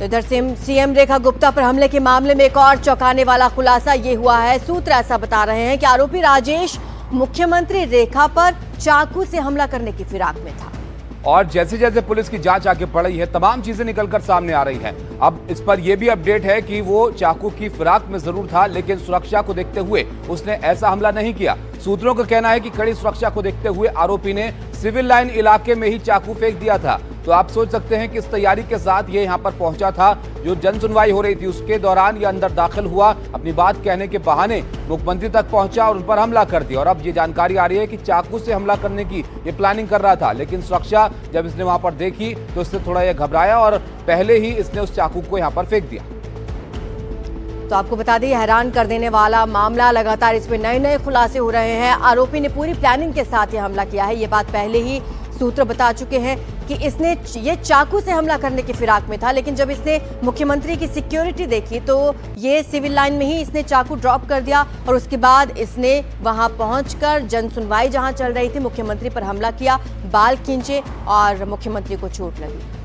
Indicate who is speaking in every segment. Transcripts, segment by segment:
Speaker 1: तो इधर सीएम रेखा गुप्ता पर हमले के मामले में एक और चौंकाने वाला खुलासा ये हुआ है। सूत्र ऐसा बता रहे हैं कि आरोपी राजेश मुख्यमंत्री रेखा पर चाकू से हमला करने की फिराक में था।
Speaker 2: और जैसे जैसे पुलिस की जांच आगे बढ़ रही है, तमाम चीजें निकलकर सामने आ रही हैं। अब इस पर यह भी अपडेट है कि वो चाकू की फिराक में जरूर था, लेकिन सुरक्षा को देखते हुए उसने ऐसा हमला नहीं किया। सूत्रों का कहना है कि कड़ी सुरक्षा को देखते हुए आरोपी ने सिविल लाइन इलाके में ही चाकू फेंक दिया था। तो आप सोच सकते हैं कि इस तैयारी के साथ ये यहाँ पर पहुंचा था। जो जन सुनवाई हो रही थी उसके दौरान ये अंदर दाखिल हुआ, अपनी बात कहने के बहाने मुख्यमंत्री तक पहुंचा और उन पर हमला कर दिया। और अब ये जानकारी आ रही है कि चाकू से हमला करने की ये प्लानिंग कर रहा था, लेकिन सुरक्षा जब इसने वहां पर देखी तो इससे थोड़ा ये घबराया और पहले ही इसने उस चाकू को यहाँ पर फेंक दिया।
Speaker 1: तो आपको बता दें, हैरान कर देने वाला मामला, लगातार इसमें नए नए खुलासे हो रहे हैं। आरोपी ने पूरी प्लानिंग के साथ ये हमला किया है। ये बात पहले ही सूत्र बता चुके हैं कि इसने ये चाकू से हमला करने की फिराक में था, लेकिन जब इसने मुख्यमंत्री की सिक्योरिटी देखी तो ये सिविल लाइन में ही इसने चाकू ड्रॉप कर दिया और उसके बाद इसने वहां पहुंचकर जन सुनवाई जहां चल रही थी, मुख्यमंत्री पर हमला किया, बाल खींचे और मुख्यमंत्री को चोट लगी।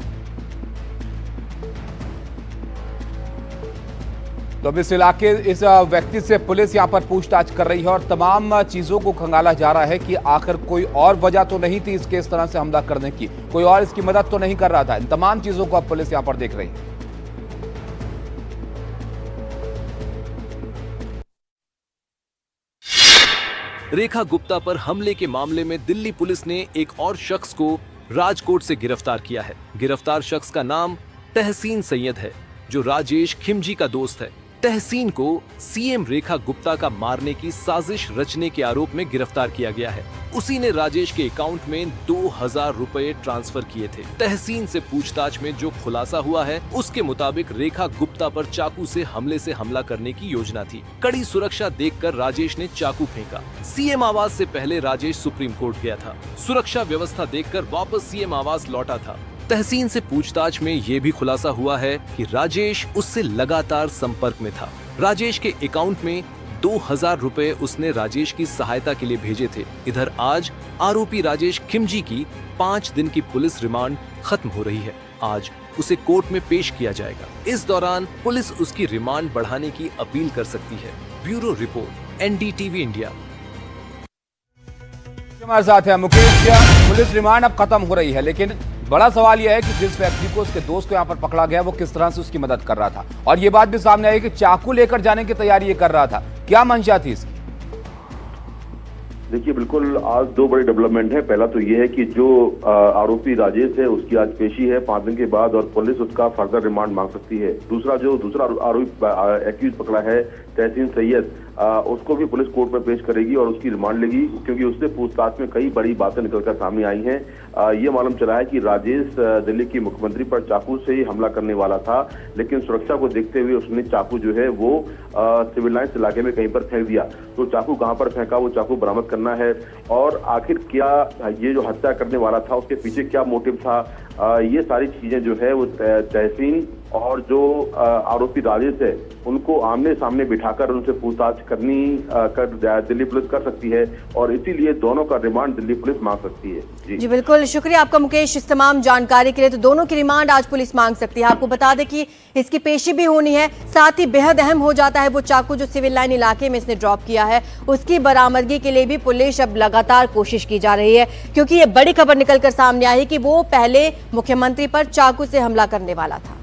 Speaker 2: तो अब इस इलाके इस व्यक्ति से पुलिस यहां पर पूछताछ कर रही है और तमाम चीजों को खंगाला जा रहा है कि आखिर कोई और वजह तो नहीं थी इसके इस तरह से हमला करने की, कोई और इसकी मदद तो नहीं कर रहा था। इन तमाम चीजों को अब पुलिस यहां पर देख रही है।
Speaker 3: रेखा गुप्ता पर हमले के मामले में दिल्ली पुलिस ने एक और शख्स को राजकोट से गिरफ्तार किया है। गिरफ्तार शख्स का नाम तहसीन सैयद है, जो राजेश खिमजी का दोस्त है। तहसीन को सीएम रेखा गुप्ता का मारने की साजिश रचने के आरोप में गिरफ्तार किया गया है। उसी ने राजेश के अकाउंट में 2000 रुपए ट्रांसफर किए थे। तहसीन से पूछताछ में जो खुलासा हुआ है उसके मुताबिक रेखा गुप्ता पर चाकू से हमला करने की योजना थी। कड़ी सुरक्षा देखकर राजेश ने चाकू फेंका। सीएम आवास से पहले राजेश सुप्रीम कोर्ट गया था। सुरक्षा व्यवस्था देखकर वापस सीएम आवास लौटा था। तहसीन से पूछताछ में ये भी खुलासा हुआ है कि राजेश उससे लगातार संपर्क में था। राजेश के अकाउंट में 2000 रुपए उसने राजेश की सहायता के लिए भेजे थे। इधर आज आरोपी राजेश खिमजी की 5 दिन की पुलिस रिमांड खत्म हो रही है। आज उसे कोर्ट में पेश किया जाएगा। इस दौरान पुलिस उसकी रिमांड बढ़ाने की अपील कर सकती है। Bureau report, NDTV India.
Speaker 2: हमारे साथ है मुकेश। पुलिस रिमांड अब खत्म हो रही है, लेकिन बड़ा सवाल यह है कि जिस व्यक्ति को उसके दोस्त को यहाँ पर पकड़ा गया वो किस तरह से उसकी मदद कर रहा था। और ये बात भी सामने आई कि चाकू लेकर जाने की तैयारी ये कर रहा था। क्या मंशा थी इसकी?
Speaker 4: देखिए, बिल्कुल आज 2 बड़े डेवलपमेंट है। पहला तो ये है कि जो आरोपी राजेश है उसकी आज पेशी है 5 दिन के बाद और पुलिस उसका फर्दर रिमांड मांग सकती है। दूसरा आरोपी एक्यूज पकड़ा है तहसीन सैयद, उसको भी पुलिस कोर्ट में पेश करेगी और उसकी रिमांड लेगी, क्योंकि उससे पूछताछ में कई बड़ी बातें निकलकर सामने आई हैं। ये मालूम चला है कि राजेश दिल्ली की मुख्यमंत्री पर चाकू से ही हमला करने वाला था, लेकिन सुरक्षा को देखते हुए उसने चाकू जो है वो सिविल लाइन्स इलाके में कहीं पर फेंक दिया। तो चाकू कहाँ पर फेंका, वो चाकू बरामद करना है और आखिर क्या ये जो हत्या करने वाला था उसके पीछे क्या मोटिव था, ये सारी चीजें जो है वो तहसीन और जो आरोपी राजेश है उनको आमने सामने बिठाकर उनसे पूछताछ कर दिल्ली पुलिस कर सकती है और इसीलिए दोनों का रिमांड दिल्ली पुलिस मांग सकती है।
Speaker 1: जी बिल्कुल, शुक्रिया आपका मुकेश इस तमाम जानकारी के लिए। तो दोनों की रिमांड आज पुलिस मांग सकती है। आपको बता दें कि इसकी पेशी भी होनी है, साथ ही बेहद अहम हो जाता है वो चाकू जो सिविल लाइन इलाके में इसने ड्रॉप किया है, उसकी बरामदगी के लिए भी पुलिस अब लगातार कोशिश की जा रही है, क्योंकि ये बड़ी खबर निकलकर सामने आई कि वो पहले मुख्यमंत्री पर चाकू से हमला करने वाला था।